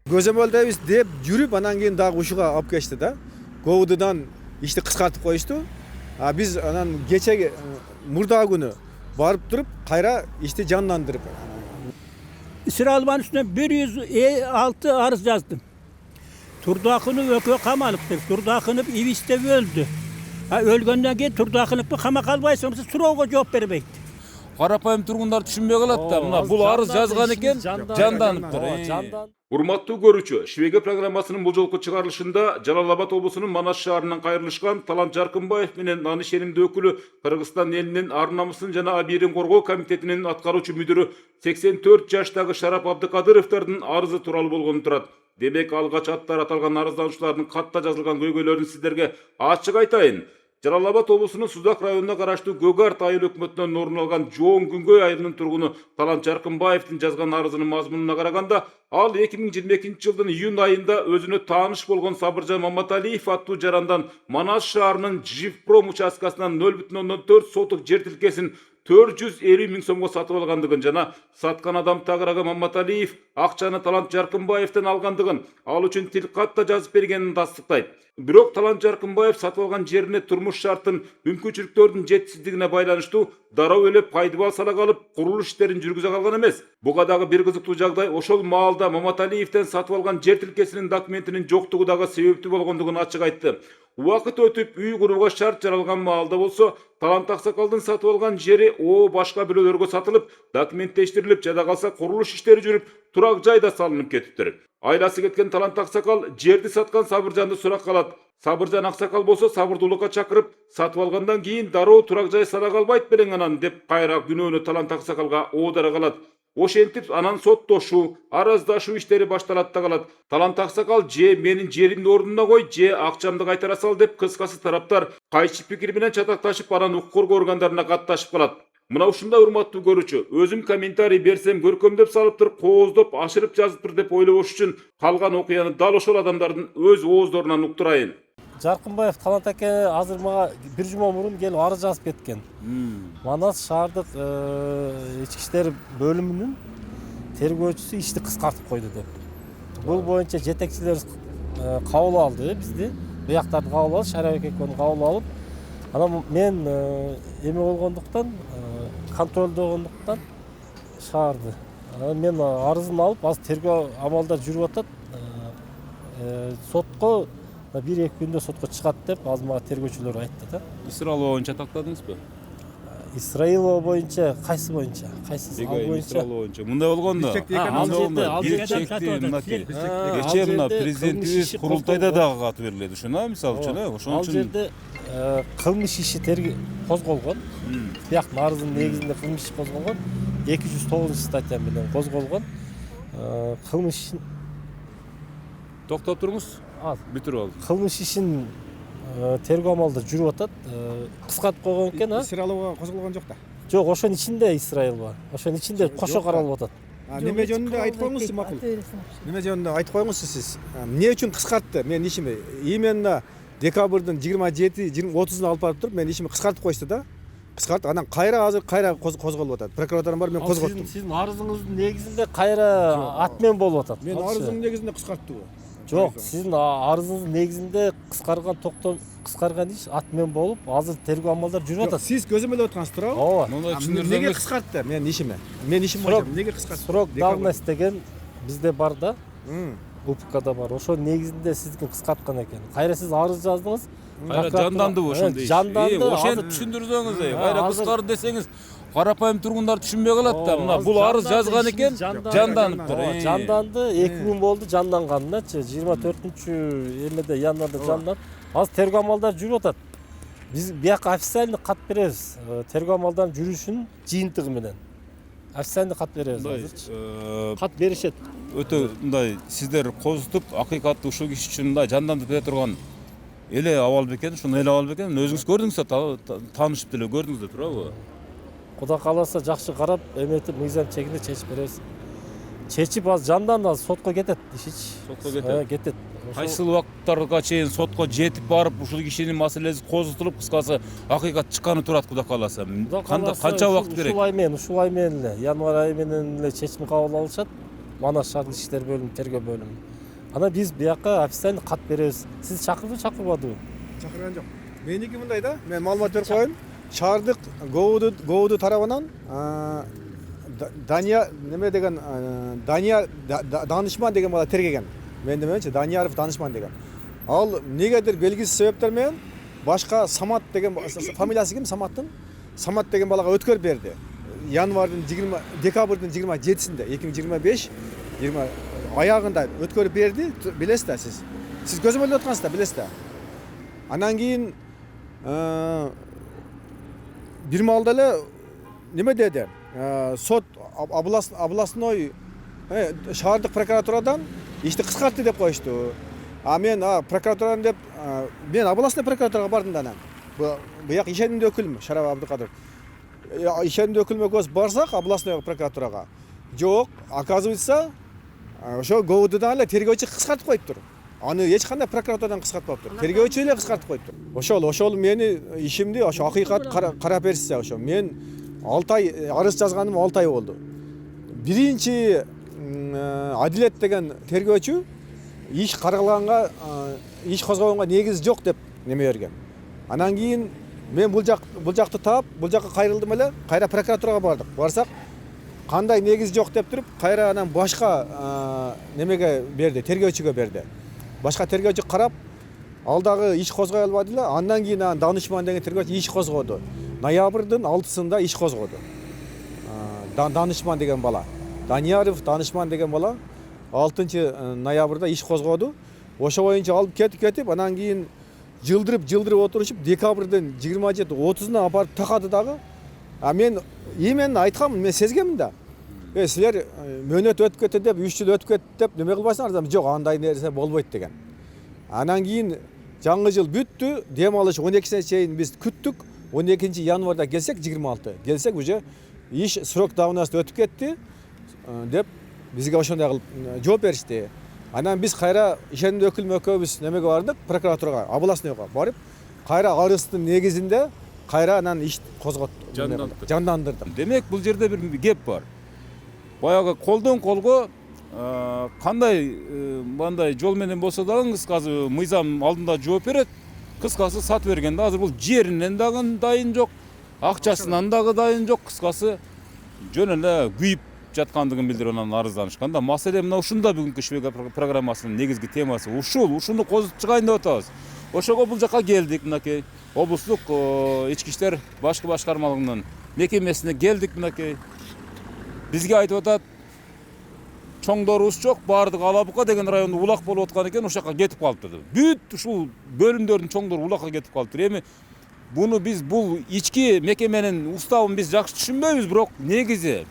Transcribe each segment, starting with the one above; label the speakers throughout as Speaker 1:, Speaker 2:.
Speaker 1: Көзөмөлдөбүз деп жүрүп анан кийин дагы ушуга алып кетти да. КОВУДдан ишти кыскартып коюшту. А биз анан кечеги мурдагы күнү барып туруп кайра ишти жандандырып.
Speaker 2: İsrail'in üstüne 106 arız yazdım. Turduakını ökü kamalıktır. Turduakını İviste öldü. Ölgönden keyin Turduakını kama kalbaysa suroğga cevap bermekti.
Speaker 3: Карапайым тургундар түшүнбөй калат да. Мына бул арыз жазган экен, жанданыптыр.
Speaker 4: Урматтуу көрүүчү, Швеге программасынын бул жолку чыгарылышында Жалал Абад облусунун Манас шаарынан кайрылышкан Талант Жаркынбаев менен аны ишенимдүү өкүлү Кыргызстан элинин ар намысын жана абийирин коргоо комитетинин аткаруучу мүдүрү 84 жаштагы Шарап Абдыкадыровдордун арызы тууралуу болгону турат. Демек алгач аттар аталган арыздануучулардын катта жазылган көйгөйлөрүн сиздерге ачык айтайын. Жалал Абад облусунун Сузак районуна караштуу Көгарт айыл өкмөтүнөн орун алган Жоон Күнгөй айылынын тургуну Талант Жаркынбаевдин жазган арызынын мазмунуна караганда, ал 2022-жылдын июнь айында өзүнө тааныш болгон Сабыржан Маматалиев аттуу жарандан Манас шаарынын Живпром участкасынан 0,4 соток жер тилкесин 450 миң сомго сатып алгандыгын жана саткан адам тагырага Маматалиев акчаны Талант Жаркынбаевден алгандыгын, ал үчүн тилкатта жазып бергенин тастыктайт. Бирок Талант Жаркынбаев сатып алган жерине турмуш шарттын мүмкүнчүлүктөрдүн жетишсиздигине байланыштуу дароо эле пайдыбал салак алып курулуш иштерин жүргүзө калган эмес. Буга дагы бир кызыктуу жагдай, ошол маалда Маматалиевден сатып алган жер тилкесинин документинин жоктугу дагы себептүү болгондугун ачык айтты. Убакыт өтүп үй курууга шарт жаралган маалда болсо, Талант Аксакалдын сатып алган жери башка бирөөлөргө сатылып, документтештирилип, жада калса курулуш иштери жүрүп, турак жайда салынып кетиптир. Айласы кеткен Талант Аксакал жерди саткан Сабыржанды суракка алат. Сабыржан Аксакал болсо сабырдуулукка чакырып, сатып алгандан кийин дароо турак жай сала калбайт белең анан деп кайра күнөөнү Талант Аксакалга оодара калат. Ошентип анан соттошуу, араздашуу иштери башталат да калат. Талант Аксакал же менин жеримди ордуна кой, же акчамды кайтара сал деп кыскасы тараптар кайчы пикир менен чатакташып, анан укук коргоо органдарына катташып калат. Мына ушундай урматтуу көрүүчү, өзүм комментарий берсем көркөмдөп салыптыр, кооздоп, ашырып жазыптыр деп ойлобош үчүн калган окуяны дал ошол адамдардын өз ооздорунан уктурайын.
Speaker 5: Жаркынбаев Талант аке азыр мага бир жума мурун келип арыз жазып кеткен. Манас шаардык ички иштер бөлүмүнүн тергөөчүсү ишти кыскартып койду деп. Бул боюнча жетекчилер кабыл алды бизди. Буяктарды кабыл алып, Шарап экөөнү кабыл алып, анан мен эме болгондуктан, контролдогондуктан шаарды. Мен арызын алып, азыр тергөө амалдар жүрүп атат. Сотко bir-iki günde sotko çıkat dep az mага тергөөчүлөр айтты да.
Speaker 3: Исраилова боюнча тактадыңызбы?
Speaker 5: Исраилова боюнча, кайсы боюнча? Кайсы боюнча?
Speaker 3: Мындай болгондо. Кечээ мына президентибиз курултайда дагы катып берилет ушуна, мисалы үчүн, ошон үчүн. Ал жерде кылмыш иши козголгон. Бияктын арызынын негизинде кылмыш иши козголгон. 209 статья менен козголгон. Кылмыш ишин токтоп туруңуз. Бүтүрүп алды.
Speaker 5: Кылмыш ишин тергөө амалдары жүрүп атат. Кыскартып койгон экен,
Speaker 1: Исраилова козголгон жок да.
Speaker 5: Жок, ошонун ичинде Исраилова. Ошонун ичинде кошо каралып атат.
Speaker 1: Неме жөнүндө айтып коюңузчу макул. Неме жөнүндө айтып коюңузчу сиз. Эмне үчүн кыскартты? Мен ишими именно декабрдын 27-30-уна алып барып туруп, мен ишими кыскартып коюшту да. Кыскарт, анан азыр кайра козголуп атат. Прокуратуранын бар, мен козготтум.
Speaker 5: Сиздин арызыңыздын негизинде кайра атмен болуп атат.
Speaker 1: Мен арызымдын негизинде кыскарттыбы?
Speaker 5: Жок, сиздин арызыңыздын негизинде кыскарган иш атмен болуп, азыр тергөө амалдары жүрүп атат.
Speaker 1: Сиз көзөмөлдөп отургансыз туурабы?
Speaker 5: Ооба.
Speaker 1: Эмнеге кыскартты мен ишими? Мен ишим боюнча эмнеге кыскартты?
Speaker 5: Срок давность деген бизде бар да. УПКда бар. Ошо негизинде сиздики кыскарткан экен. Кайра сиз арыз жаздыңыз.
Speaker 3: Кайра жандандыбы ошондой иш?
Speaker 5: Жанданды.
Speaker 3: Ошентип түшүндүрсөңүз, кайра кыскарды десеңиз, карапайым тургундар түшүнбөй калат да. Мына бул арыз жазган экен, жанданыптыр.
Speaker 5: Жанданды, 2 күн болду жанданганыначы. 24-эмеде январда жанданып. Азыр тергөө амалдары жүрүп атат. Биз бияка официальный кат беребиз. Тергөө амалдарын жүрүшүнүн жыйынтыгы менен. Официальный кат беребиз азыр. Кат беришет.
Speaker 3: Өтө мындай сиздер козутуп, акыйкатты ушул киши үчүн мындай жандантып бере турган эле абал бекен, ушуну эле абал бекен. Өзүңүз көрдүңүз да, таанышып деле көрдүңүз да, туурабы?
Speaker 5: Кудай кааласа жакшы карап, эметип мыйзам чегинде чечип беребиз. Чечип азыр жандан азыр сотко кетет ишич.
Speaker 3: Сотко кетет.
Speaker 5: Кетет.
Speaker 3: Кайсыл убакыттарга чейин сотко жетип барып ушул кишинин маселеси козутулуп, кыскасы акыйкат чыкканы турат Кудай кааласа. Канча убакыт керек?
Speaker 5: Ушул ай менен эле, январь айы менен эле чечим кабыл алышат. Манас шаардык иштер бөлүмү, тергөө бөлүмү. Анан биз бияка официально кат беребиз. Сиз чакырдыбы, чакырбадыбы?
Speaker 1: Чакырган жок. Меники мындай да, мен маалымат берип коеюн. Шаардык ГОУ тарабынан Дания неме деген Данышман деген бала тергеген. Мен деменчи Данияров Данышман деген. Ал негедир белгисиз себептер менен башка Самат деген фамилиясы ким Саматтын? Самат деген балага өткөрүп берди. Январдын 20 декабрдын 27-синде 2025 20 аягында өткөрүп берди. Билесиз да сиз. Сиз көзөмөлдөп аткансыз да, билесиз да. Анан кийин бир маалда эле неме деди? Сот областной шаардык прокуратурадан ишти кыскартты деп коюшту. А мен прокуратурадан деп мен областной прокуратурага бардым да анан. Буяк ишенимдүү өкүлмү Шарап Абдыкадыров. Ишенимдүү өкүлмө көз барсак областной прокуратурага. Жок, оказывается, ошо ГОУдан эле тергөөчү кыскартып коюптур. Аны эч кандай прокуратурадан кыскартпаптыр. Тергөөчү эле кыскартып коюптур. Ошол мени ишимди ошо акыйкат карап берсе ошо мен 6 ай арыз жазганым 6 ай болду. Биринчи Адилет деген тергөөчү иш каралганга, иш козгогонго негиз жок деп неме берген. Анан кийин мен бул жакты таап, бул жакка кайрылдым эле, кайра прокуратурага бардык. Барсак, кандай негиз жок деп туруп, кайра анан башка немеге берди, тергөөчүгө берди. Башка тергөөчү карап, ал дагы иш козгой албады эле. Андан кийин Данышман деген тергөөчү иш козгоду. Ноябрдын 6-сында иш козгоду. Данышман деген бала. Данияров Данышман деген бала 6 ноябрда иш козгоду. Ошо боюнча алып кетип, анан кийин жылдырып отурушуп, декабрдын 27-30-уна апарып такады дагы. А мен именно айтканмын, мен сезгенмин да. Силер мөөнөт өтүп кетти деп, 3 жыл өтүп кетти деп неме кылбайсыңар? Жок, андай нерсе болбойт деген. Анан кийин жаңы жыл бүттү, дем алыш 12-сине чейин биз күттүк. 12 январда келсек, 26 келсек уже иш срок давности өтүп кетти деп бизге ошондой кылып жооп беришти. Анан биз кайра ишенимдүү өкүл экөөбүз немеге бардык, прокуратурага, областныйга барып, кайра арыздын негизинде кайра анан иш козготтук, жандандырдык.
Speaker 3: Демек бул жерде бир кеп бар. Баягы колдон колго кандай мындай жол менен болсо дагы кыскасы мыйзам алдында жооп берет. Кыскасы сатып бергенде азыр бул жеринен дагы дайын жок, акчасынан дагы дайын жок, кыскасы жөн эле күйүп жаткандыгын билдирип анан арызданышкан да. Маселе мына ушунда бүгүнкү Швега программасынын негизги темасы ушуну козутуп чыгайын деп атабыз. Ошого бул жака келдик, мынакей облустук ички иштер башкы башкармалыгынын мекемесине келдик, мынакей бизге айтып атат, чоңдорубуз жок, баардыгы Алабука деген райондо улак болуп аткан экен, ошол жака кетип калыптыр. Бүт ушул бөлүмдөрдүн чоңдору улакка кетип калыптыр. Эми буну биз бул ички мекеменин уставын биз жакшы түшүнбөйбүз, бирок негизи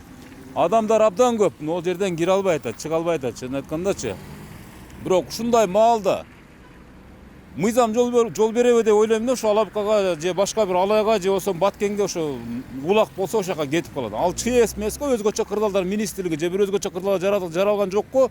Speaker 3: адамдар абдан көп. Ол жерден кире албай атат, чыга албай атат, чын айткандачы. Бирок ушундай маалда мыйзам жол береби деп ойлойм да, ошо Алабукага же башка бир Алайга же болсо Баткенге ошо улак болсо ошо жака кетип калат. Ал ЧС эмеско, өзгөчө кырдаалдар министрлиги же бир өзгөчө кырдаал жаралган жокко.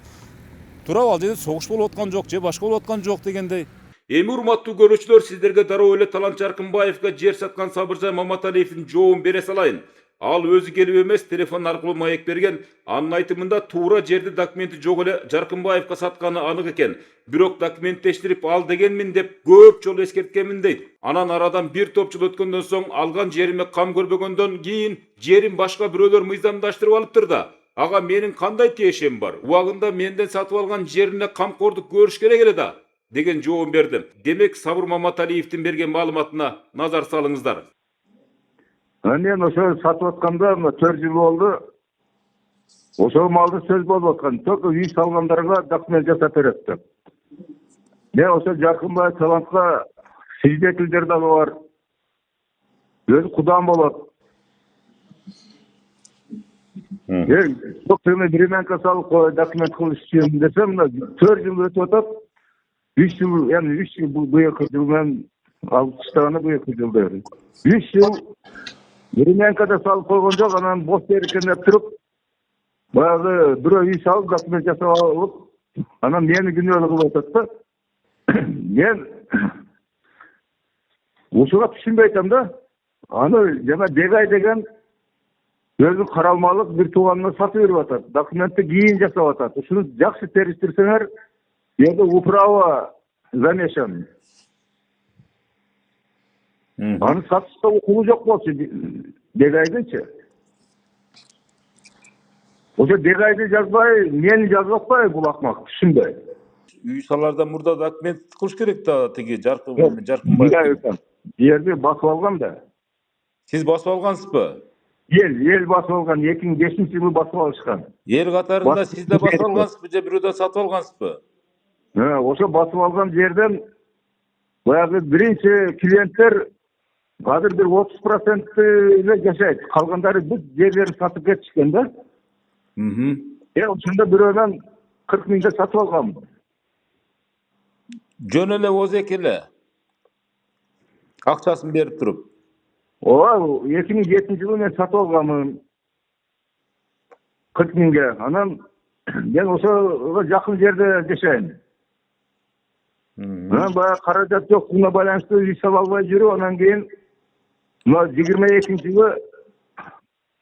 Speaker 3: Туурабы, ал жерде согуш болуп аткан жок же башка болуп аткан жок дегендей.
Speaker 4: Эми урматтуу көрүүчүлөр, сиздерге дароо эле Талант Жаркынбаевга жер саткан Сабыржан Маматалиевдин жообун бере салайын. Ал өзү келип эмес, телефон аркылуу маек берген. Анын айтымында туура жерди документи жок эле Жаркынбаевга сатканы анык экен. Бирок документтештирип ал дегенмин деп көп жолу эскерткенмин дейт. Анан арадан бир топ жыл өткөндөн соң алган жериме кам көрбөгөндөн кийин жерим башка бирөөлөр мыйзамдаштырып алыптыр да. Ага менин кандай тиешем бар? Убагында менден сатып алган жерине камкордук көрүш керек эле да деген жообун бердим. Демек Сабыр Маматалиевдин берген маалыматына назар салыңыздар.
Speaker 6: Мен ошо сатып атканда 4 жыл болду. Ошол малды сөз болуп аткан. Только үй салгандарга документ жасап берет. Мен ошо Жаркынбаев Талантка свидетелдер дагы бар. Өзү кудам болот. Çok временка салып документ кылыш үчүн десем, 4 жыл өтүп атат. 3 жыл, yani 3 жыл бул быйылкы жыл менен алып таштаганы быйылкы жылда. 3 жыл временкада салып койгон жок, анан бош жер экен деп туруп, баягы бирөө үй салып документ жасап алып, анан мени күнөөлүү кылып атат да. Men ушуга түшүнбөй айтам да. Аны жана Дегай деген өзү каралмалык бир тууганына сатып берип атат. Документти кийин жасап атат. Ушуну жакшы териштирсеңер, жерде управа замешан. Аны сатышта укугу жок болчу Дегайдынчы. Ошо Дегайды жазбай, мени жазып атпайбы бул акмак, түшүнбөй.
Speaker 4: Үй салардан мурда документ кылыш керек да тиги Жаркынбаев.
Speaker 6: Жерди басып алган да.
Speaker 4: Сиз басып алгансызбы?
Speaker 6: Ел басып алган, 2005-жылы басып алышкан.
Speaker 4: Эл катарында сиз да басып алгансызбы же бирөөдөн сатып алгансызбы?
Speaker 6: Ошо басып алган жерден баягы биринчи клиенттер азыр бир 30% эле жашайт. Калгандары бүт жерлерин сатып кетишкен да. Ошондо бирөөдөн 40 миңге сатып алгам.
Speaker 4: Жөн эле озек эле. Акчасын берип туруп.
Speaker 6: Ооба, 2007-жылы мен сатып алганмын 40 миңге. Анан мен ошого жакын жерде жашайм. Анан баягы каражат жоктугуна байланыштуу үй сала албай жүрүп, анан кийин 22-жылы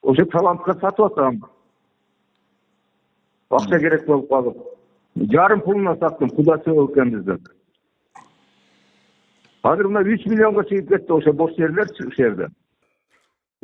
Speaker 6: ошо талантка сатып атам. Акча керек болуп калып. Жарым пулуна саттым, кудасы экенбизден. Азыр мына 3 миллионго чыгып кетти ошо бош жерлер жерде.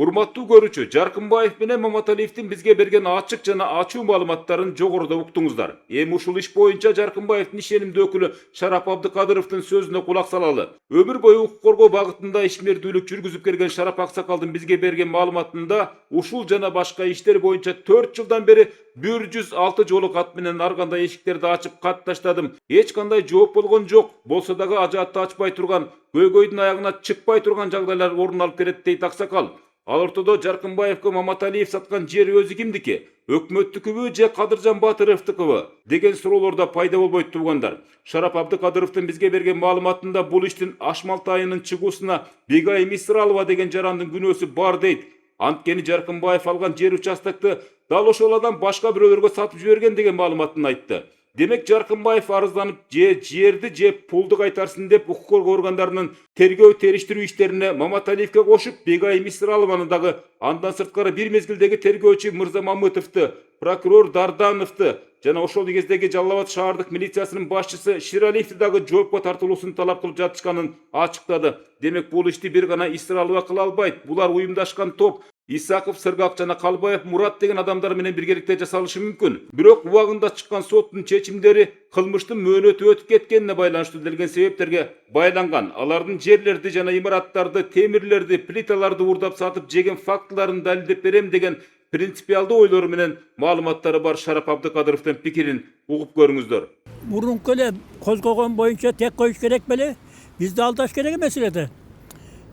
Speaker 4: Урматтуу көрүүчү, Жаркынбаев менен Маматалиевдин бизге берген ачык жана ачуу маалыматтарын жогоруда уктуңуздар. Эми ушул иш боюнча Жаркынбаевдин ишенимдүү өкүлү Шарап Абдыкадыровдун сөзүнө кулак салалы. Өмүр бою укук коргоо багытында ишмердүүлүк жүргүзүп келген Шарап Аксакалдын бизге берген маалыматында ушул жана башка иштер боюнча 4 жылдан бери 106 жолу кат менен ар кандай эшиктерди ачып кат таштадым. Эч кандай жооп болгон жок. Болсо дагы ажаатты ачпай турган, көйгөйдүн аягына чыкпай турган жагдайлар орун алып келет дейт Аксакал. Ал ортодо Жаркынбаевге Маматалиев саткан жер өзү кимдики? Өкмөттүкүбү же Кадыржан Батыровдукубу деген суроолор да пайда болбойт туугандар. Шарап Абдыкадыровдун бизге берген маалыматында бул иштин Ашмалты айынын чыгуусуна Бегай Мисралова деген жарандын күнөөсү бар дейт. Анткени Жаркынбаев алган жер участокты дал ошол адам башка бирөөлөргө сатып жиберген деген маалыматын айтты. Демек Жаркынбаев арызданып же жерди же пулду кайтарсын деп укук коргоо органдарынын тергөө териштирүү иштерине Маматалиевге кошуп Бегай Мисралованы дагы, андан сырткары бир мезгилдеги тергөөчү Мырза Мамытовду, прокурор Дардановду жана ошол кездеги Жалал Абад шаардык милициясынын башчысы Ширалиевди дагы жоопко тартылуусун талап кылып жатышканын ачыктады. Демек бул ишти бир гана Исралова кыла албайт. Булар уюмдашкан топ. Исаков, Сыргак жана Калбаев, Мурат деген адамдар менен биргеликте жасалышы мүмкүн. Бирок убагында чыккан соттун чечимдери кылмыштын мөөнөтү өтүп кеткенине байланыштуу делген себептерге байланган. Алардын жерлерди жана имараттарды, темирлерди, плиталарды урдап сатып жеген фактыларын далилдеп берем деген принципиалдуу ойлору менен маалыматтары бар Шарап Абдыкадыровдун пикирин угуп көрүңүздөр.
Speaker 2: Мурунку эле козгогон боюнча тек коюш керек беле? Бизди алдаш керек эмес эле да.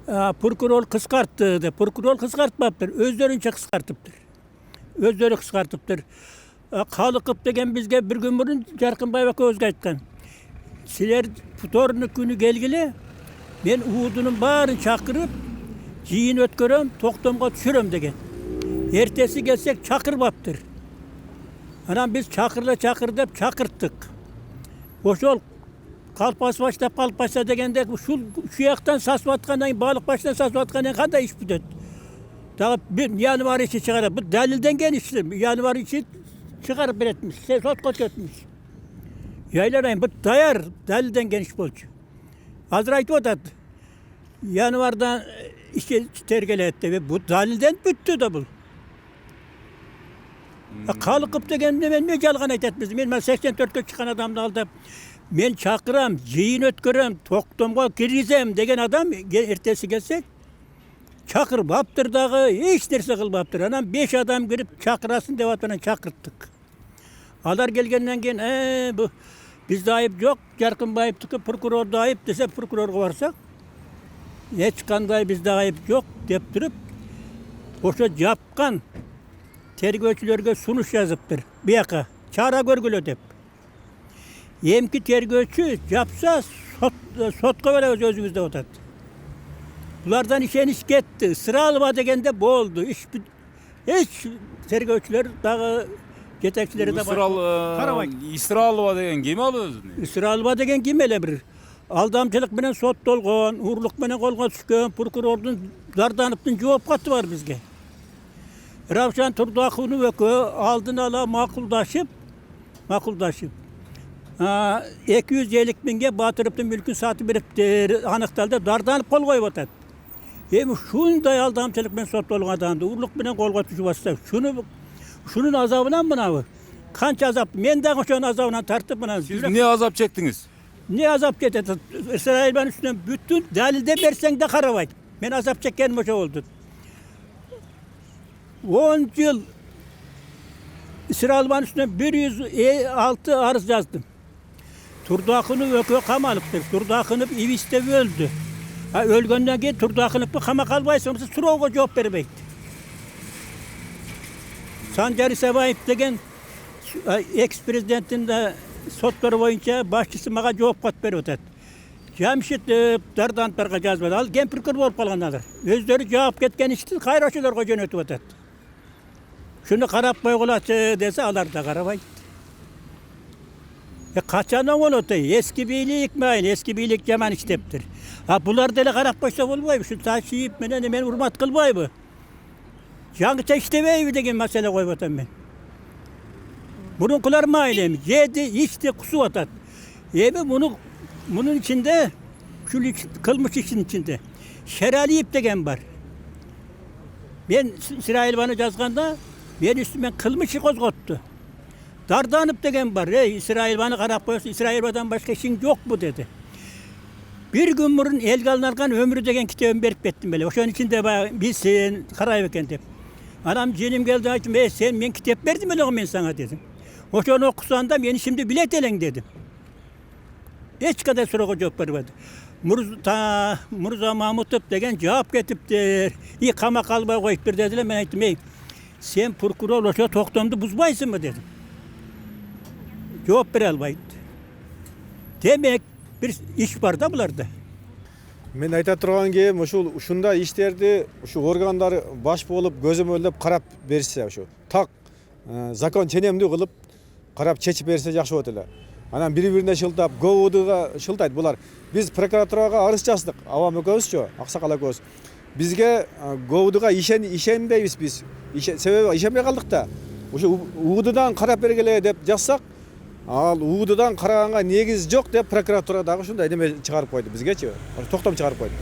Speaker 2: Prokuror kıskарtты деп. Prokuror kıskартпаптыр, өздөрүнчө кыскартыптыр. Өздөрү кыскартыптыр. Калыков деген бизге бир күн мурун Жаркынбаев экөөбүзгө айткан. Силер вторник күнү келгиле, мен уудунун баарын чакырып, жыйын өткөрөм, токтомго түшүрөм деген. Эртеси келсек чакырбаптыр. Анан биз чакыр деп чакырттык. Ошол Kalpas başta kalpasa degende şu yaktan sasıp atkанdan balık baştan sasıp atkанdan kanda iş bütöt. Daha bir yanvar içi çıkarıp bu delilden geniştir. Yanvar içi çıkarıp etmiş. Sot kötmüş. Yaylarayın bu dayar delilden geniş bolçu. Hazır aytı odat. Yanvardan işe tergele etti ve bu delilden büttü de bu. Kalıkıp degende ben ne calgan aytetmizdim. Ben 84'te çıkan adamdı aldı. Men çakıram, jыйын өткөрөm, токтомго киргизем деген адам эртеси келсек чакырбаптыр дагы, эч нерсе кылбаптыр. Анан 5 адам кирип чакырасын деп атынан чакырттык. Алар келгенден кийин бу бизде айып жок, Жаркынбаевдики прокурорду айып десе прокурорго барсак, эч кандай бизде айып жок деп туруп, ошо жапкан тергөөчүлөргө сунуш жазыптыр. Бияка чара көргүлө деп. Emki tergөөчү japsa sotko berебиз өзүбүздө отат. Булардан ишениş кетти. Сыралова дегенде болду. Эч тергөөчүлөр дагы жетекчилери да
Speaker 3: бар. Исралова деген ким ал өзү?
Speaker 2: Исралова деген ким эле бир Aldamçılık menен sottolgon, uğurluk menен kolga düşkön prokurordun Dardanov'dun жооп каты бар bizge. Ravşan Turdakov'un vökö aldın ala makuldaşıp 250 binge batırıptın mülkün satı beripdir anıktalda Dardanov kol koyup atat. Hem şunday aldamçılık men sottolgon adamdı, uğurluk menен kolga düşüp atsa. Şunun azabından mı? Kança azap, men de şunun azabından tartıp bana.
Speaker 4: Siz ne azap çektiniz?
Speaker 2: Ne azap çekti? İsrail ben üstüne bütün dalilde versen de karavay. Ben azap çeken boşa oldu. 10 yıl İsrail ben üstüne 106 arız yazdım. Turdakını ökö kamalıptır. Turdakını İviste öldü. Ölgönden ki Turdakını kama kalbaysa suroğu cevap vermeydi. Sancar Sevayev degen ex-prezidentin de sotları boyunca başçısı mağa cevap kat berip atat. Jamşit Dardanov'ga жазбады. Ал кемпиркер болуп калгандар. Өздөрү жаап кеткен ишти кайрачыларга жөнөтүп атат. Şunu karap koygulatı dese alar da karabay. Kaçanan olur da eski birlik mi aynı? Eski birlik yaman işteptir. Ha bunlar deli karap koysa olmayı. Şu taşıyıp hemen hurmat kılmayı mı? Yangıça iştemeyi degen mesele koyup ben. Bunun kılar mı aynı? Yedi, içti, kusu atat. Bunun içinde, şu kılmış işin içinde. Şeraliyip degen var. Ben İsrail bana yazganda ben üstüme kılmışı kozgottu. Dardanov degen var. İsrail bana karap koyuyorsa İsrail'den başka işin yok mu dedi. Bir gün burun elge alınarken ömrü degen kitabımı verip ettim böyle. O şunun içinde bilsin, karayip eken deyip. Anam cinim geldi açtım. Sen ben kitap verdim öyle ben sana dedim. O şunu okusan da beni şimdi bilet elen dedim. Hiç kadar soruğa cevap vermedi. Murza Mahmutov degen cevap getiptir. İyi kama kalmaya koyup bir dediler. Ben ettim. Sen prokuror olsa toktamdı buzbaysın mı dedim. Cevap ver albaydı. Demek bir iş var da bularda.
Speaker 1: Мен айта турган кем ушул ушундай иштерди ушу органдар баш болуп көзөмөлдөп карап берсе ушу так закон ченемдүү кылып карап чечип берсе жакшы болот эле. Анан бири-бирине шылтап, ГОУДга шылтайт булар. Биз прокуратурага арыз жаздык, Авам экөөбүзчү, Аксакал экөөбүз. Бизге ГОУДга ишенбейбиз биз. Себеби ишенбей калдык да. Ушу УУДдан карап бергиле деп жазсак, ал УУДдан караганга негиз жок деп прокуратура дагы ушундай неме чыгарып койду бизгечи. Токтом чыгарып койду.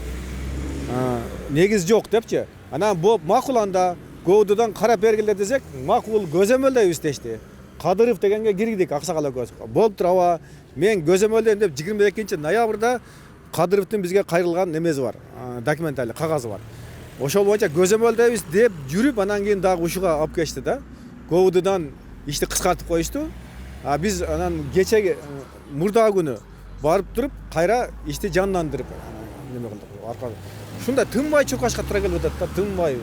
Speaker 1: Негиз жок депчи. Анан бу макул анда ГОУДдан карап бергиле десек, макул көзөмөлдөйбүз дешти. Кадыров дегенге кирдик Аксакал экөөбүз. Болуптур аба. Мен көзөмөлдөйм деп 22-ноябрда Кадыровдун бизге кайрылган немеси бар. Документали кагазы бар. Ошол боюнча көзөмөлдөйбүз деп жүрүп анан кийин дагы ушуга алып келишти да. ГОУДдан ишти кыскартып коюшту. Биз анан кече мурда күнү барып туруп кайра ишти жандандырып неме кылдык. Ушунда тынбай чуркашка туура келип атат да, тынбай.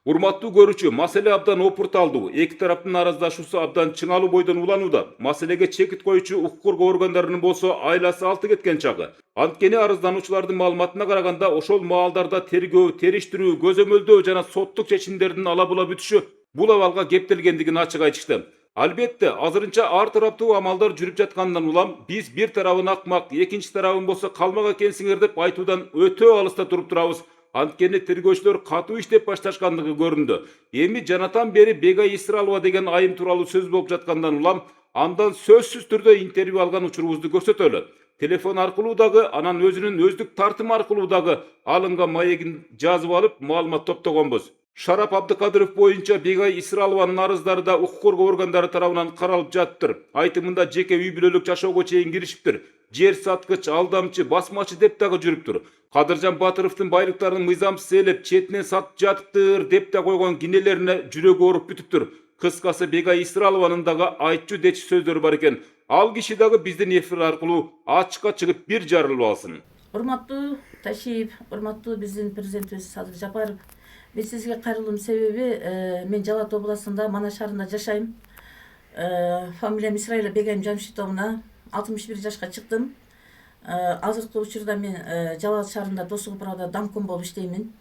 Speaker 4: Урматтуу көрүүчү, маселе абдан опурталдуу. Эки тараптын араздашуусу абдан чыңалуу бойдон уланууда. Маселеге чекит коюучу укук коргоо органдарынын болсо айласы 6 кеткен чагы. Анткени арыздануучулардын маалыматына караганда ошол маалдарда тергөө, териштирүү, көзөмөлдөө жана соттук чечимдердин ала була бүтүшү бул абалга кептелгендигин ачык айтышты. Албетте, азырынча ар тараптуу амалдар жүрүп жаткандан улам биз бир тарабын акмак, экинчи тарабын болсо калмак экенсиңер деп айтуудан өтө алыста туруп турабыз. Анткени тергөөчүлөр катуу иштеп башташкандыгы көрүндү. Эми жанатан бери Бегай Исралова деген айым тууралуу сөз болуп жаткандан улам андан сөзсүз түрдө интервью алган учурубузду көрсөтөлү. Телефон аркылуу дагы, анан өзүнүн өздүк тартым аркылуу дагы алынган маегин жазып алып маалымат топтогонбуз. Шарап Абдыкадыров боюнча Бегай Исралованын арыздары да укук коргоо органдары тарабынан каралып жатыптыр. Айтымында жеке үй бүлөлүк жашоого чейин киришиптир. Жер саткыч, алдамчы, басмачы деп дагы жүрүптүр. Кадыржан Батыровдун байлыктарын мыйзамсыз ээлеп, четинен сатып жатыптыр деп да койгон кинелерине жүрөгү ооруп бүтүптүр. Кыскасы Бегай Исралованын дагы айтчу дечи сөздөрү бар экен. Ал киши дагы биздин эфир аркылуу ачыкка чыгып бир жарылып алсын.
Speaker 7: Урматтуу Ташиев, урматтуу биздин президентибиз Садыр Жапаров. Мен сизге кайрылуум себеби мен Жалал Абад областында Манас шаарында жашайм. Фамилиям Исраила Бегайым Жамшитовна. 61 жашка чыктым. Азыркы учурда мен Жалал Абад шаарында Досук управада домком болуп иштеймин.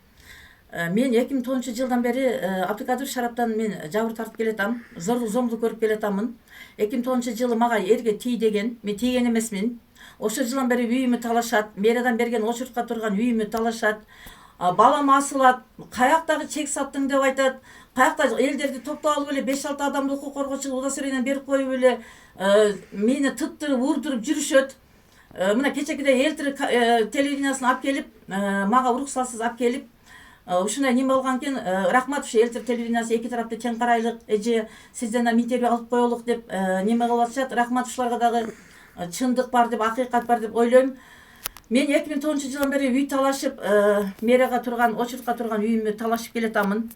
Speaker 7: Мен 2010 жылдан бери Абдыкадыров Шараптан мен жабыр тартып келатам, зомдук көрүп келатамын. 2010 жылы мага эрге тий деген, мен тийген эмесмин. ошо жылдан бери үйүмө талашат, мэриядан берген очуртка турган үйүмө талашат. Балам асылат, каяктагы чек саттың деп айтат, каякта элдерди топтоп алып эле 5-6 адамды укук коргоочу удостоверениеден берип коюп эле мени тыттырып, урдуруп жүрүшөт. Мына кечекиде элтир телевидениясын алып келип, мага уруксатсыз алып келип, ушундай неме болгон экен, рахмат ушу элтир телевидениясы эки тарапты тең карайлык, эже сизден интервью алып коелук деп неме кылып атышат. Рахмат, ушуларга дагы чындык бар деп, акыйкат бар деп ойлойм. Мен 2009 жылдан бери үй талашып, мэрияга турган, очуртка турган үйүмө талашып келатамын.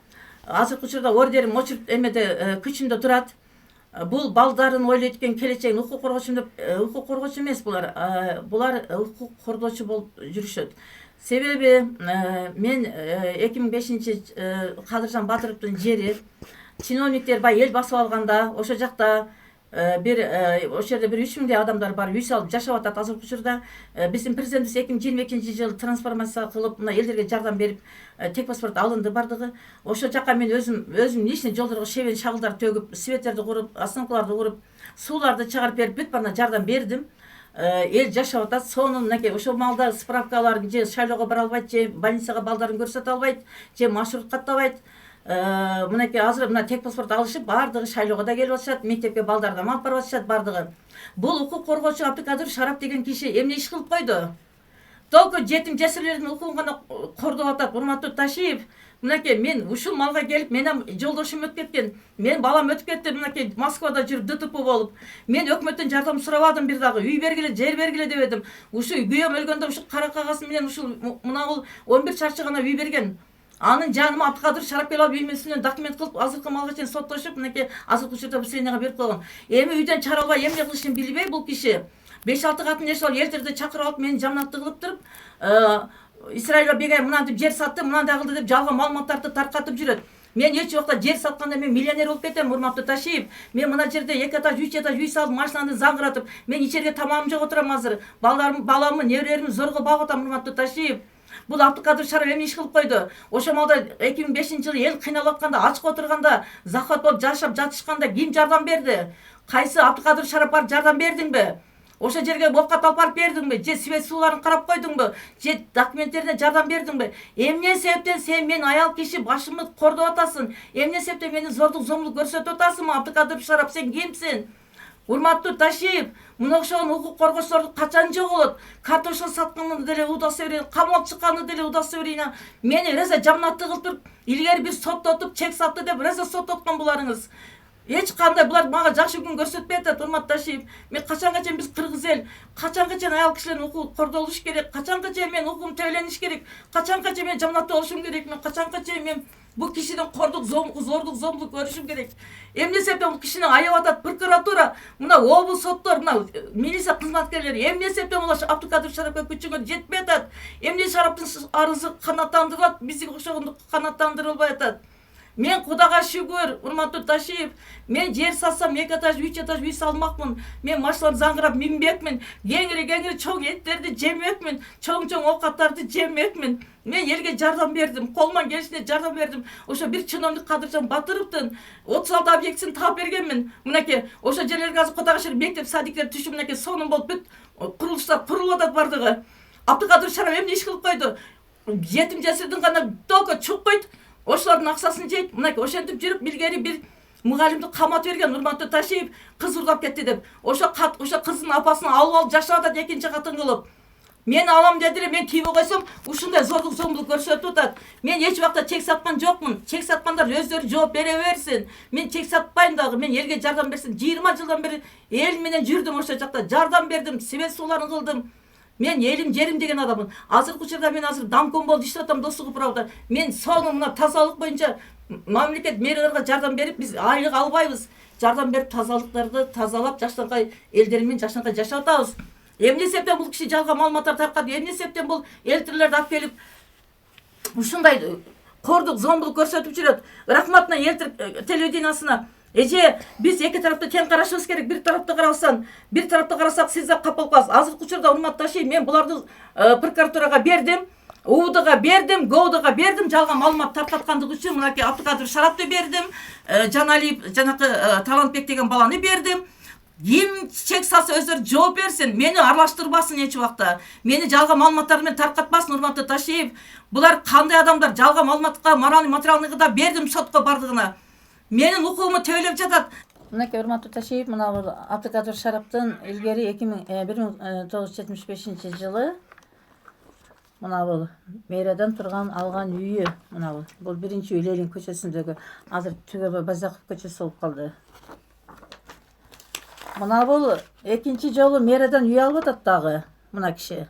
Speaker 7: Азыркы учурда ордерим очурт эмеде күчүндө турат. Бул балдарын ойлойт экен, келечегин укук коргоочумун деп, укук коргоочу эмес булар. Булар укук кордоочу болуп жүрүшөт. Себеби мен 2005 Кадыржан Батыровдун жери чиновниктер бай эл басып алганда, ошо жакта ошол жерде бир 3000 адамдар бар, үй салып жашап атат азыркы учурда. Биздин президентибиз 2022 жылы трансформация кылып, мына элдерге жардам берип, тек паспорт алынды бардыгы. Ошол жака мен өзүм личный жолдорго шебен шагылдар төгүп, светтерди куруп, остановкаларды куруп, сууларды чыгарып берип, бүт баарына жардам бердим. Эл жашап атат. Сонун мынакей ошол маалда справкаларын же шайлоого бара албайт, же больницага балдарын көрсөтө албайт, же маршрут каттабайт. Мынакей азыр мына тек паспорт алышып, бардыгы шайлоого да келип атышат, мектепке балдарды алып барып атышат бардыгы. Бул укук коргоочу Абдыкадыр Шарап деген киши эмне иш кылып койду? Только жетим жесирлердин укугун гана кордоп атат. Урматтуу Ташиев, мынакей мен ушул малга келип, менен жолдошум өтүп кеткен. Мен балам өтүп кетти, мынакей Москвада жүрүп ДТП болуп. Мен өкмөттөн жардам сурабадым бир дагы. Үй бергиле, жер бергиле дебедим. Ушул күйөөм өлгөндө ушул кара кагаз менен ушул мына бул 11 чарчы гана үй берген. Анын жаныма Абдыкадыр Шарап келип алып үймөсүнөн документ кылып, азыркы малга чейин соттошуп, мынакей азыркы учурда поселенияга берип койгон. Эми үйдөн чыгара албай эмне кылышын билбей бул киши 5-6 катын эш алып элтерде чакырып алып мени жаманатты кылып туруп, Исраилга бегай мынантип жер сатты, мынандай кылды деп жалган маалыматтарды таркатып жүрөт. Мен эч убакта жер сатканда мен миллионер болуп кетем, урматтуу Ташиев. Мен мына жерде 2 этаж, 3 этаж үй салып, машинаны заңгыратып, мен ичерге тамагым жок отурам азыр. Баламы, неберелеримди зорго багып атам, урматтуу Ташиев. Бул Абдыкадыр Шарап эмне иш кылып койду? Ошол малда 2005 жылы эл кыйналып атканда, ачык отурганда, захват болуп жашап жатышканда ким жардам берди? Кайсы Абдыкадыр Шарап барып жардам бердиңби? Ошол жерге болкат алып барып бердиңби? Же свет сууларын карап койдуңбу? Же документтерине жардам бердиңби? Эмне себептен сен мен аял киши башымды кордоп атасың? Эмне себептен мени зордук зомбулук көрсөтүп атасың? Абдыкадыр Шарап, сен кимсиң? Урматтуу Ташиев, мына ошол укук коргоочулорду качан жоголот? Картошка сатканды деле удостоверение, камалып чыкканды деле удостоверение. Мени реза жаманатты кылып туруп, илгери бир соттотуп, чек сатты деп реза соттоткон буларыңыз. Эч кандай булар мага жакшы күн көрсөтпөй атат, урматтуу Ташиев. Мен качанга чейин биз кыргыз эл, качанга чейин аял кишилердин укугу кордолуш керек, качанга чейин мен укугум төлениш керек, качанга чейин мен жаманатты болушум керек, мен качанга чейин мен бул кишиден зордук зомбулук көрүшүм керек. Эмне себептен бул кишини аяп атат прокуратура, мына облус соттор, мына милиция кызматкерлери, эмне себептен булар Абдыкадыр Шарапка күчүгө жетпей атат? Эмне Шараптын арызы канааттандырылат, биздики окшогондук канааттандырылбай атат? Мен Кудага шүгүр, урматтуу Ташиев, мен жер сатсам 2 этаж, 3 этаж үй салмакмын. Мен машиналарды заңгырап минбекмин. Кеңири чоң эттерди жемекмин, чоң оокаттарды жемекмин. Мен элге жардам бердим, колуман келишинче жардам бердим. Ошо бир чиновник Кадыржан Батыровдун 36 объектисин таап бергенмин. Мынакей ошо жерлерге азыр Кудага шүгүр мектеп садиктер түшүп, мынакей сонун болуп бүт курулуштар курулуп атат бардыгы. Абдыкадыр Шарап эмне иш кылып койду? Жетим жесирдин гана только чукпойт. Ошолордун акчасын жейт, мынакей ошентип жүрүп, илгери бир мугалимди каматып берген, урматтуу Ташиев, кыз урдап кетти деп. Ошо кыздын апасын алып жашап атат экинчи катын кылып. Мен алам деди эле, мен тийбей койсом, ушундай зордук зомбулук көрсөтүп атат. Мен эч убакта чек саткан жокмун. Чек саткандар өздөрү жооп бере берсин. Мен чек сатпайм дагы, мен элге жардам берсин. 20 жылдан бери эл менен жүрдүм ошол жакта, жардам бердим, свет сууларын кылдым. Мен элим жерим деген адаммын. Азыркы учурда мен азыр домком болуп иштеп атам Достук управда. Мен сонун мына тазалык боюнча мамлекет мэрияларга жардам берип, биз айлык албайбыз. Жардам берип тазалыктарды тазалап, жакшыркай элдермен жакшыркай жашап атабыз. Эмне себептен бул киши жалган маалыматтар таркатып, эмне себептен бул элтирлерди алып келип ушундай кордук зомбулук көрсөтүп жүрөт? Рахмат мына элтир телевидениясына. Эже, биз эки тарапты тең карашыбыз керек. Бир тарапты карасак, сиз да капалып каласыз. Азыркы учурда урматтуу Ташиев, мен буларды прокуратурага бердим, УВДга бердим, ГОУДга бердим, жалган маалымат таркаткандыгы үчүн мынакей Абдыкадыр Шарапты бердим, Жаналиев, жанакы Талантбек деген баланы бердим. Ким чек салса өздері жооп берсин, мени аралаштырбасын эч убакта. Мени жалга маалыматтар менен таркатпасын, урматтуу Ташиев. Булар кандай адамдар? Жалга маалыматка, моральный материалныйга да бердим сотко бардыгына. Менин укугумду төөлөп жатат. Мынакей урматтуу Ташиев, мына бул Абдыкадыр Шараптын илгери 1975 жылы мына бул мэриядан турган алган үйү, мына бул. Бул биринчи үй Ленин көчөсүндөгү, азыр Түгөбай Базаков көчөсү болуп калды. Мына бул экинчи жолу мэриядан үй алып атат дагы мына киши.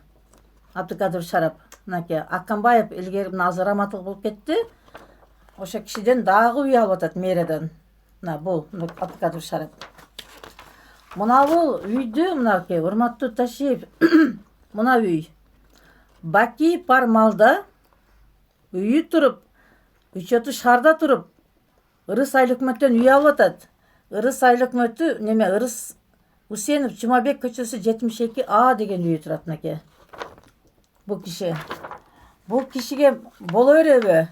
Speaker 7: Абдыкадыр Шарап. Мынакей Акканбаев илгери мына азыр раматтык болуп кетти. Ошо кишиден дагы үй алып атат мэриядан. Мына бул Абдыкадыр Шарап. Мына бул үйдү мынакей урматтуу Ташиев. Мына үй. Баки Пармалда үйү туруп, учету шаарда туруп, Ырыс айыл өкмөттөн үй алып атат. Ырыс айыл өкмөтү неме Ырыс Усенов Чумабек көчөсү 72А деген үйү турат мынакей. Бул киши. Бул кишиге боло береби?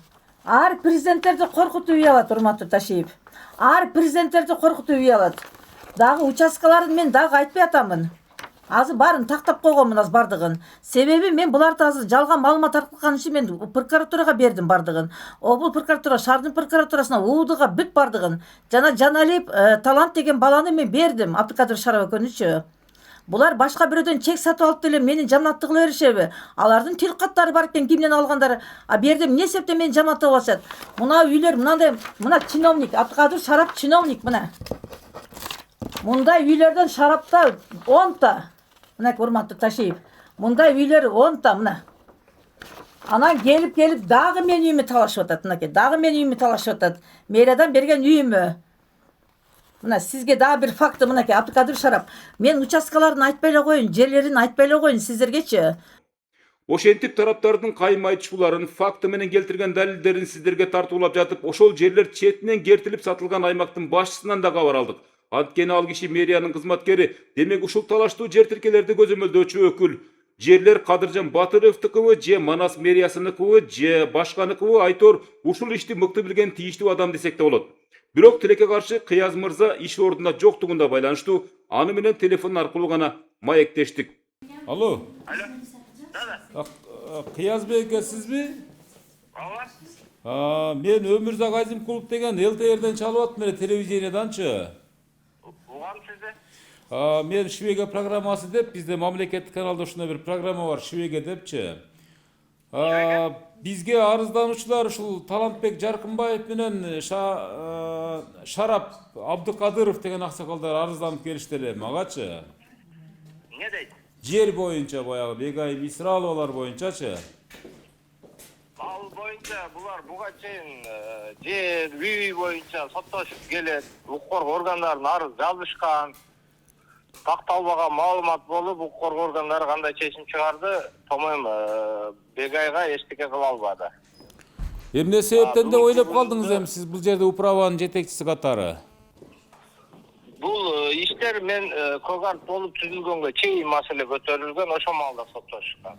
Speaker 7: Ар президенттерди коркутуп үй алат, урматтуу Ташиев. Ар президенттерди коркутуп үй алат. Дагы участкаларын мен дагы айтпай атамын. Азыр барын тактап койгонмун аз бардыгын. Себеби мен буларды азыр жалган маалымат таркаткан үчүн мен прокуратурага бердим бардыгын. Обул прокуратура, шаардын прокуратурасына УУДга бүт бардыгын. Жана Жаналиев Талант деген баланы мен бердим, Абдыкадыр Шарап экөөнүчү. Булар башка бирөөдөн чек сатып алып деле мени жаманатты кыла беришеби? Алардын тил каттары бар экен, кимден алгандары. Бердим, эмне себептен мени жаманаттап алышат? Мына үйлөр мындай, мына чиновник, Абдыкадыр Шарап чиновник мына. Мындай үйлөрдөн Шарапта 10 та. Мына урматтуу Ташиев. Мындай үйлөр 10 та мына. Анан келип дагы менин үйүмө талашып атат, мынакей. Дагы менин үйүмө талашып атат. Мэриядан берген үйүмө. Мына сизге дагы бир факты мынакей Абдыкадыр Шарап. Мен участкаларын айтпай эле коюн, жерлерин айтпай эле коюн сиздергечи.
Speaker 4: Ошентип тараптардын кайым айтышууларын, факты менен келтирген далилдерин сиздерге тартуулап жатып, ошол жерлер четинен кертилип сатылган аймактын башчысынан да кабар алдык. Анткени ал киши мэриянын кызматкери, демек ушул талаштуу жер тиркелерди көзөмөлдөөчү өкүл. Жерлер Кадыржан Батыровдукубу же Манас мэриясыныкыбы же башканыкыбы айтор ушул ишти мыкты билген тийиштүү адам десек да болот. Бирок тилекке каршы Кыяз мырза иш ордунда жоктугунда байланыштуу, аны менен телефон аркылуу гана маектештик. Алло. Кыязбек сизби? Ооба. Мен Өмүрзак Азимкулов деген ЛТРден чалып аттым эле, телевидениеданчы.
Speaker 8: Угам сизде?
Speaker 4: Мен Швега программасы деп, бизде мамлекеттик каналда ушундай бир программа бар, Швега депчи. Бизге арыздануучулар ушул Талантбек Жаркынбаев менен Шарап Абдыкадыров деген аксакалдар арызданып келишти эле магачы.
Speaker 8: Не дейт?
Speaker 4: Жер боюнча баягы Бегай Мисраловалар боюнчачы.
Speaker 8: Ал боюнча булар буга чейин жер үй боюнча соттошуп келет, укук коргоо органдарына арыз жазышкан. Такталбаган маалымат болуп, укук коргоо органдары кандай чечим чыгарды, томойм Бегайга эчтеке кыла албады.
Speaker 4: Эмне себептен деп ойлоп калдыңыз эми сиз бул жерде управанын жетекчиси катары?
Speaker 8: Бул иштер мен Когарт болуп түзүлгөнгө чейин маселе көтөрүлгөн, ошол маалда соттошкан.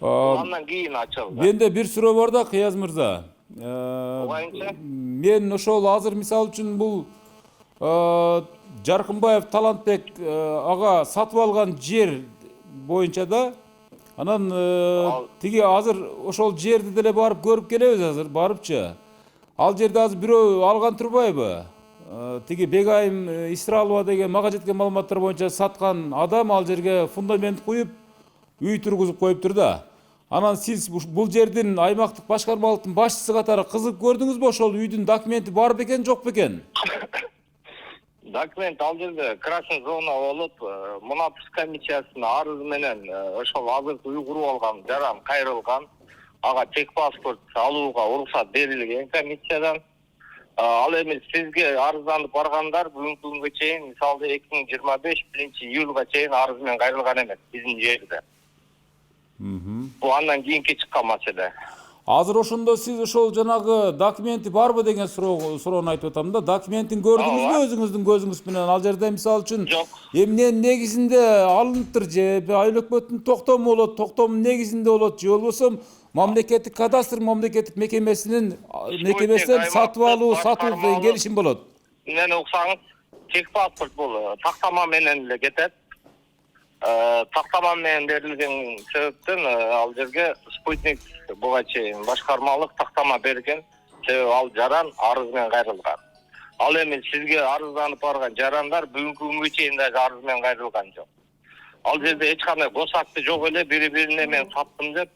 Speaker 8: Андан кийин ачылды.
Speaker 4: Менде бир суроо бар да, Кыяз мырза. Мен ошол азыр мисалы үчүн бул Жаркынбаев Талантбек ага сатып алган жер боюнча да, анан тиги азыр ошол жерди деле барып көрүп келебиз азыр, барыпчы. Ал жерде азыр бирөө алган турбайбы? Тиги Бегайым Исралова деген мага жеткен маалыматтар боюнча саткан адам ал жерге фундамент куюп, үй тургузуп коюптур да. Анан сиз бул жердин аймактык башкармалыктын башчысы катары кызык көрдүңүзбү? Ошол үйдүн документи бар бекен, жок бекен?
Speaker 8: Документ ал жерде красный зона болуп, Мунапс комиссиясына арыз менен ошол азыркы үй куруп алган жаран кайрылган. Ага чек паспорт алууга уруксат берилген комиссиядан. Ал эми сизге арызданып баргандар бүгүнкү күнгө чейин, мисалы 2025 июлга чейин арыз менен кайрылган эмес биздин жерде. Бул андан кийинки чыккан маселе.
Speaker 4: Азыр ошондо сиз ошол жанагы документи барбы деген суроону айтып атам да. Документин көрдүңүзбү өзүңүздүн көзүңүз менен? Ал жерде мисалы үчүн эмненин негизинде алыныптыр, же айыл өкмөттүн токтому болот, токтомдун негизинде болот, же болбосо мамлекеттик кадастр мамлекеттик мекемесинен сатып алуу, сатуу деген келишим болот.
Speaker 8: Мени уксаңыз, тек паспорт бул тактама менен эле кетет. Тактама менен берилген себептен ал жерге спутник буга чейин башкармалык тактама берген. Себеби ал жаран арыз менен кайрылган. Ал эми сизге арызданып барган жарандар бүгүнкү күнгө чейин дагы арыз менен кайрылган жок. Ал жерде эч кандай госакты жок эле бири-бирине мен саттым деп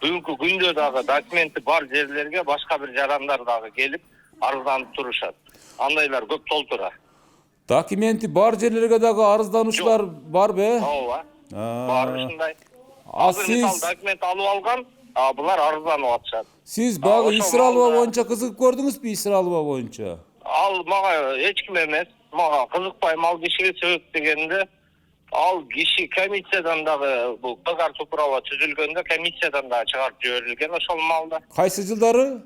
Speaker 8: бүгүнкү күндө дагы документи бар жерлерге башка бир жарандар дагы келип арызданып турушат. Андайлар көп толтура.
Speaker 3: Документи бар жерлерге дагы арыздануучулар барбы?
Speaker 8: Ооба. Бар ушундай.
Speaker 3: Сиз
Speaker 8: Мисалы документ алып алган, булар арызданып атышат.
Speaker 3: Сиз багы Исралова боюнча кызыгып көрдүңүзбү? Исралова боюнча?
Speaker 8: Ал мага эч ким эмес. Мага кызыкпайм ал кишиге, себеп дегенде ал киши комиссиядан дагы бул Кыгар Туправа түзүлгөндө комиссиядан дагы чыгарып жиберилген ошол маалда.
Speaker 3: Кайсы жылдары?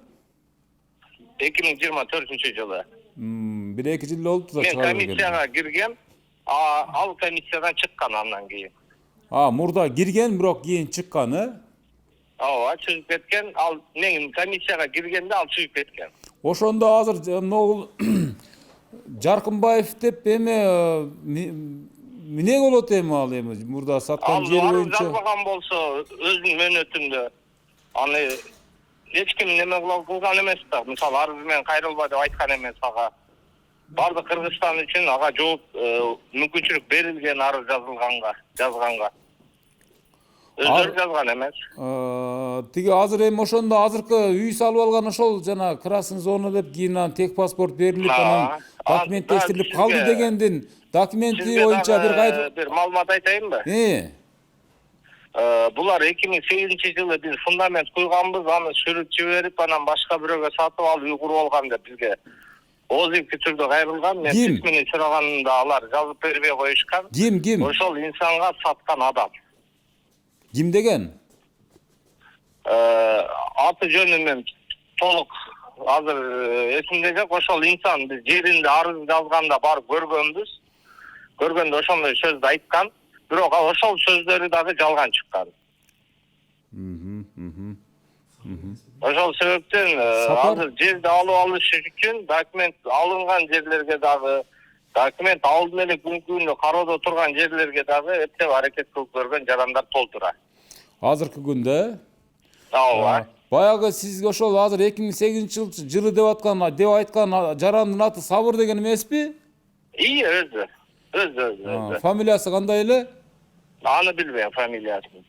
Speaker 8: 2024-жылы.
Speaker 3: 1-2 жыл болду да
Speaker 8: Мен
Speaker 3: чыгарып
Speaker 8: комиссияга киргем, ал комиссиядан чыккан андан кийин.
Speaker 3: Мурда кирген, бирок кийин чыкканы?
Speaker 8: Ооба, чыгып кеткен. Ал мен комиссияга киргенде ал чыгып кеткен.
Speaker 3: Ошондо азыр могул Жаркынбаев деп эме эмне болот эми ал эми мурда саткан жери боюнча?
Speaker 8: Ал жазбаган болсо өзүнүн мөөнөтүндө аны эч ким неме кылган эмес да. Мисалы арыз менен кайрылба деп айткан эмес ага. Бардык Кыргызстан үчүн ага жооп мүмкүнчүлүк берилген арыз жазганга. Өздөрү жазган эмес.
Speaker 3: Тиги азыр эми ошондо азыркы үй салып алган ошол жана красный зона деп кийин анан тек паспорт берилип анан документтештирилип калды дегендин документи боюнча
Speaker 8: бир маалымат айтайынбы? Булар 2008-жылы биз фундамент куйганбыз, аны сүрүп жиберип, анан башка бирөөгө сатып алып үй куруп алган деп бизге озик түрдө кайрылган. Мен письмени сураганымда алар жазып бербей коюшкан.
Speaker 3: Ким?
Speaker 8: Ошол инсанга саткан адам.
Speaker 3: Ким деген?
Speaker 8: Аты жөнү мен толук азыр эсимде жок. Ошол инсан биз жеринде арыз жазганда барып көргөнбүз. Көргөндө ошондой сөздү айткан. Бирок ошол сөздөрү дагы жалган чыккан. Ошол себептен азыр жерди алып алыш үчүн документ алынган жерлерге дагы документ алдын эле бүгүнкү күндө кароодо турган жерлерге дагы эптеп аракет кылып көргөн жарандар толтура.
Speaker 3: Азыркы күндө?
Speaker 8: Ооба.
Speaker 3: Баягы сиз ошол азыр 2008-жылы деп айткан жарандын аты Сабыр деген эмеспи? Өзү. Фамилиясы кандай эле?
Speaker 8: Аны билбейм фамилиясын.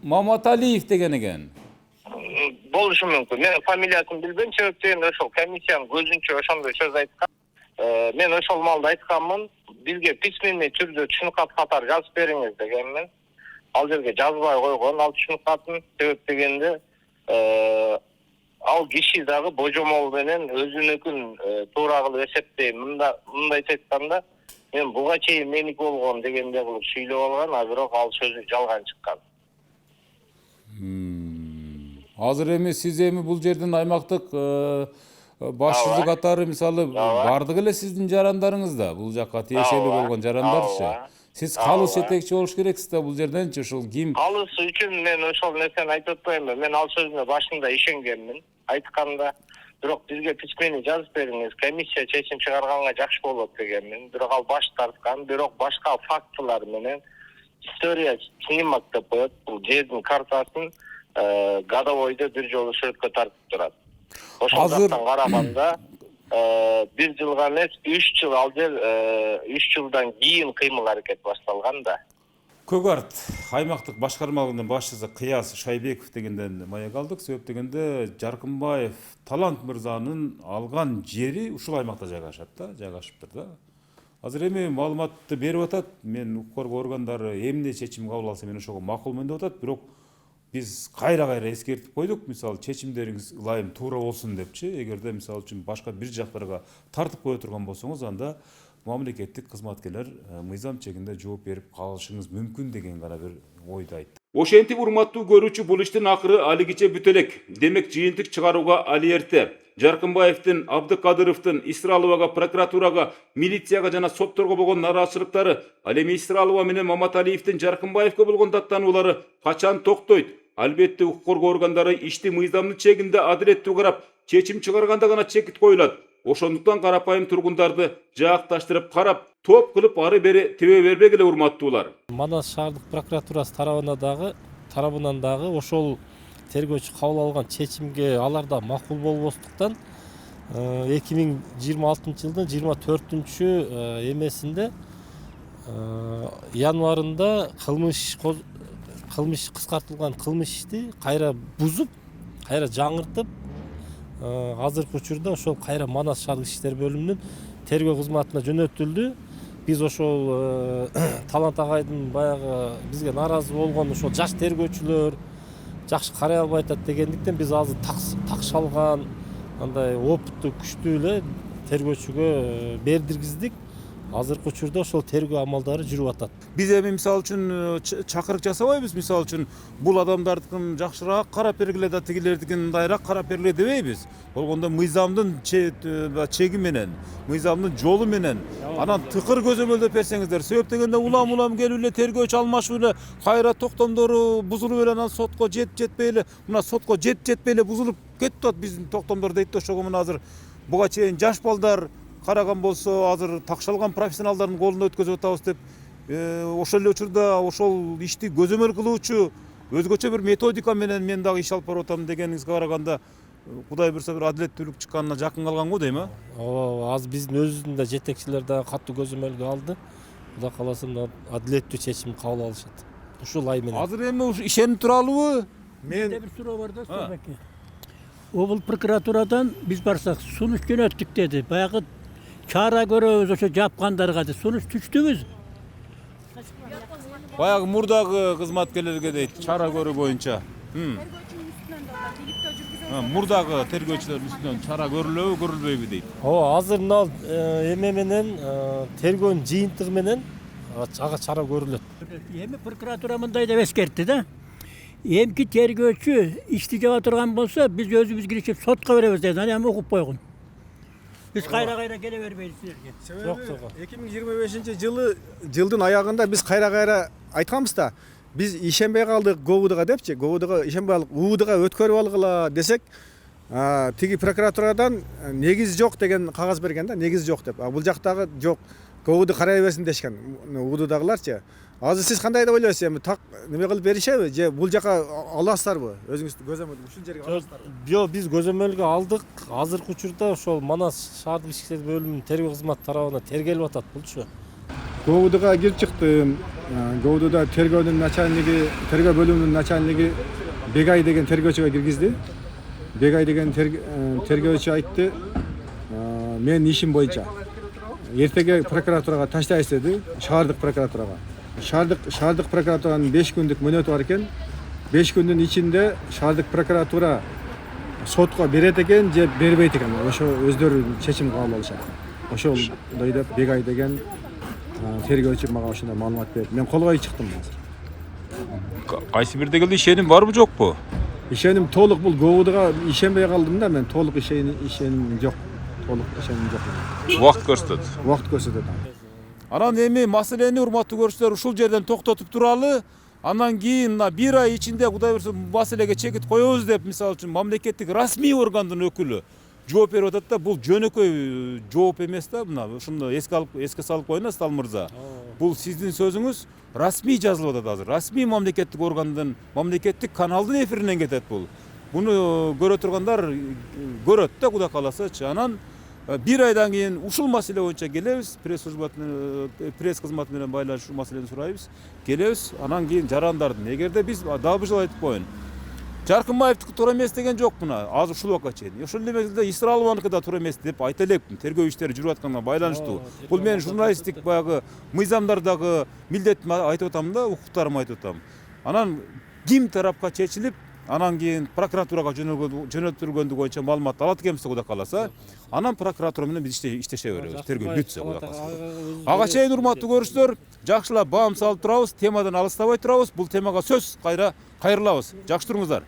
Speaker 3: Маматалиев деген экен.
Speaker 8: Болушу мүмкүн. Мен фамилиясын билбейм, себептен ошол комиссиянын көзүнчө ошондой сөз айткан. Мен ошол маалда айтканмын, бизге письменный түрдө түшүнүк кат катары жазып бериңиз дегенмин. Ал жерге жазбай койгон ал түшүнүк катын, себеп дегенде ал киши дагы божомол менен өзүнүкүн туура кылып эсептейм. Мындайча айтканда, мен буга чейин меники болгон дегенде кылып сүйлөп алган, а бирок ал сөзү жалган чыккан.
Speaker 3: Азыр эми сиз бул жердин аймактык башчысы катары мисалы бардык эле сиздин жарандарыңыз да бул жакка тиешелүү болгон жарандарчы. Сиз калыс жетекчи болуш керексиз да бул жерденчи ошол ким?
Speaker 8: Калыс үчүн мен ошол нерсени айтып атпаймынбы. Мен ал сөзүнө башында ишенгенмин, айтканда. Бирок бизге письмени жазып бериңиз, комиссия чечим чыгарганга жакшы болот дегенмин. Бирок ал баш тарткан, бирок башка фактылар менен история снимок деп коет. Бул жердин картасын годовойдо бир жолу сүрөткө тартып турат. Ошол жактан караганда бир жылга эмес, 3 жыл ал жер 3 жылдан кийин кыймыл аракет башталган да.
Speaker 3: Көгарт аймактык башкармалыгынын башчысы Кыяс Шайбеков дегенден маек алдык. Себеп дегенде Жаркынбаев Талант мырзанын алган жери ушул аймакта жайгашыптыр да. Азыр эми маалыматты берип атат. Мен укук коргоо органдары эмне чечим кабыл алса мен ошого макулмун деп атат. Бирок биз кайра эскертип койдук. Мисалы чечимдериңиз ылайым туура болсун депчи. Эгерде мисалы үчүн башка бир жактарга тартып кое турган болсоңуз, анда мамлекеттик кызматкерлер мыйзам чегинде жооп берип калышыңыз мүмкүн деген гана бир ойду айтты.
Speaker 4: Ошентип урматтуу көрүүчү, бул иштин акыры алигиче бүтө элек. Демек жыйынтык чыгарууга али эрте. Жаркынбаевдин, Абдыкадыровдун Исраловага, прокуратурага, милицияга жана сотторго болгон нараачылыктары, ал эми Исралова менен Маматалиевдин Жаркынбаевге болгон даттануулары качан токтойт? Албетте укук коргоо органдары ишти мыйзамдын чегинде адилеттүү карап, чечим чыгарганда гана чекит коюлат. Ошондуктан карапайым тургундарды жаакташтырып карап, топ кылып ары бери тебе бербегиле урматтуулар.
Speaker 5: Манас шаардык прокуратурасы тарабынан дагы ошол тергөөчү кабыл алган чечимге алар да макул болбостуктан 2026 жылдын 24 эмесинде январында кылмыш кыскартылган кылмыш ишти кайра бузуп, кайра жаңыртып, азыркы учурда ошол кайра Манас шаардык иштер бөлүмүнүн тергөө кызматына жөнөтүлдү. Биз ошол Талант агайдын баягы бизге нааразы болгон ошол жаш тергөөчүлөр жакшы карай албай атат дегендиктен биз азыр такшалган андай опыттуу күчтүү эле тергөөчүгө бердиргиздик. Азыркы учурда ошол тергөө амалдары жүрүп атат.
Speaker 3: Биз эми мисалы үчүн чакырык жасабайбыз, мисалы үчүн бул адамдардыкын жакшыраак карап бергиле да тигилердикин мындайраак карап бергиле дебейбиз. Болгондо мыйзамдын чеги менен, мыйзамдын жолу менен анан тыкыр көзөмөлдөп берсеңиздер, себеп дегенде улам келип эле тергөөчү алмашып эле кайра токтомдору бузулуп эле анан сотко жетпей эле, мына сотко жетпей эле бузулуп кетип атат биздин токтомдор дейт да. Ошого мына азыр буга чейин жаш балдар караган болсо азыр такшалган профессионалдардын колунда өткөзүп атабыз деп, ошол эле учурда ошол ишти көзөмөл кылуучу өзгөчө бир методика менен мен дагы иш алып барып атам дегениңизге караганда, Кудай буйрса бир адилеттүүлүк чыкканына жакын калган го дейм, а?
Speaker 5: Ооба, азыр биздин өзүбүздүн да жетекчилер дагы катуу көзөмөлгө алды. Кудай кааласа адилеттүү чечим кабыл алышат. Ушул ай менен.
Speaker 3: Азыр эми ушу ишенип туралыбы?
Speaker 2: Мен бир суроо бар да, Сабаке. Обул прокуратурадан биз барсак сунуш жөнөттүк деди. Баягы чара көрөбүз ошо жапкандарга деп. Сунуш түштүбүз.
Speaker 3: Баягы мурдагы кызматкерлерге дейт, чара көрүү боюнча. Мурдагы тергөөчүлөрдүн үстүнөн чара көрүлөбү, көрүлбөйбү дейт.
Speaker 5: Ооба, азыр мына эме менен тергөөнүн жыйынтыгы менен ага чара көрүлөт.
Speaker 2: Эми прокуратура мындай деп эскертти да. Эмки тергөөчү ишти жаба турган болсо, биз өзүбүз киришип сотко беребиз деди. Анан угуп койгун. Биз кайра келе бербейбиз силерге.
Speaker 5: Жок.
Speaker 1: 2025 жылдын аягында биз кайра айтканбыз да. Биз ишенбей калдык ГОУДга депчи, ГОУДга ишенбей калдык, УУДга өткөрүп алгыла десек, тиги прокуратурадан негиз жок деген кагаз берген да, негиз жок деп. Бул жактагы жок, ГОУДу карай берсин дешкен, УУДдагыларчы. Азыр сиз кандай деп ойлойсуз, эми так неме кылып беришеби же бул жака аласыздарбы? Өзүңүз көзөмөл ушул жерге аласыздарбы?
Speaker 5: Жок, биз көзөмөлгө алдык. Азыркы учурда ошол Манас шаардык иштер бөлүмүнүн тергөө кызматы тарабынан тергелип атат булчу.
Speaker 1: ГОУДга кирип чыктым. ГОУДда тергөөнүн начальниги, тергөө бөлүмүнүн начальниги Бегай деген тергөөчүгө киргизди. Бегай деген тергөөчү айтты, мен ишим боюнча эртеге прокуратурага таштайсыз деди, шаардык прокуратурага. Шаардык прокуратуранын 5 күндүк мөөнөтү бар экен. 5 күндүн ичинде шаардык прокуратура сотко берет экен же бербейт экен. Ошо өздөрү чечим кабыл алышат. Ошондой деп Бегай деген тергөөчү мага ошондой маалымат берди. Мен колгой чыктым азыр.
Speaker 4: Кайсы бирде келди, ишеним барбы жокпу?
Speaker 1: Ишеним толук, бул ГОУДга ишенбей калдым да, мен толук ишеним жок. Толук ишеним жок.
Speaker 4: Убакыт көрсөтөт.
Speaker 1: Убакыт көрсөтөт.
Speaker 3: Анан эми маселени урматтуу көрүүчүлөр ушул жерден токтотуп туралы. Анан кийин мына 1 ай ичинде Кудай буйрса маселеге чекит коебуз деп, мисалы үчүн мамлекеттик расмий органдын өкүлү жооп берип атат да. Бул жөнөкөй жооп эмес да. Мына ушуну эске салып коюңуз, Тал мырза. Бул сиздин сөзүңүз расмий жазылып атат азыр. Расмий мамлекеттик органдын, мамлекеттик каналдын эфиринен кетет бул. Буну көрө тургандар көрөт да, Кудай кааласачы. Анан 1 айдан кийин ушул маселе боюнча келебиз, пресс кызматы менен байланышып ушул маселени сурайбыз. Келебиз, анан кийин жарандардын. Эгерде биз дагы бир жолу айтып коеюн. Жаркынбаевдики туура эмес деген жок мына. Азыр ушул убакка чейин. Ошол эле Исралованыкы да туура эмес деп айта элекмин. Тергөө иштери жүрүп атканга байланыштуу. Бул менин журналисттик баягы мыйзамдардагы милдетим айтып атам да, укуктарымды айтып атам. Анан ким тарапка чечилип, анан кийин прокуратурага жөнөтүлгөндүгү боюнча маалымат алат экенбиз Кудай кааласа, анан прокуратура менен биз иштеше беребиз. Тергөө бүтсө Кудай кааласа. Ага чейин урматтуу көрүүчүлөр, жакшылап баам салып турабыз, темадан алыстабай турабыз. Бул темага сөз кайрылабыз. Жакшы туруңуздар.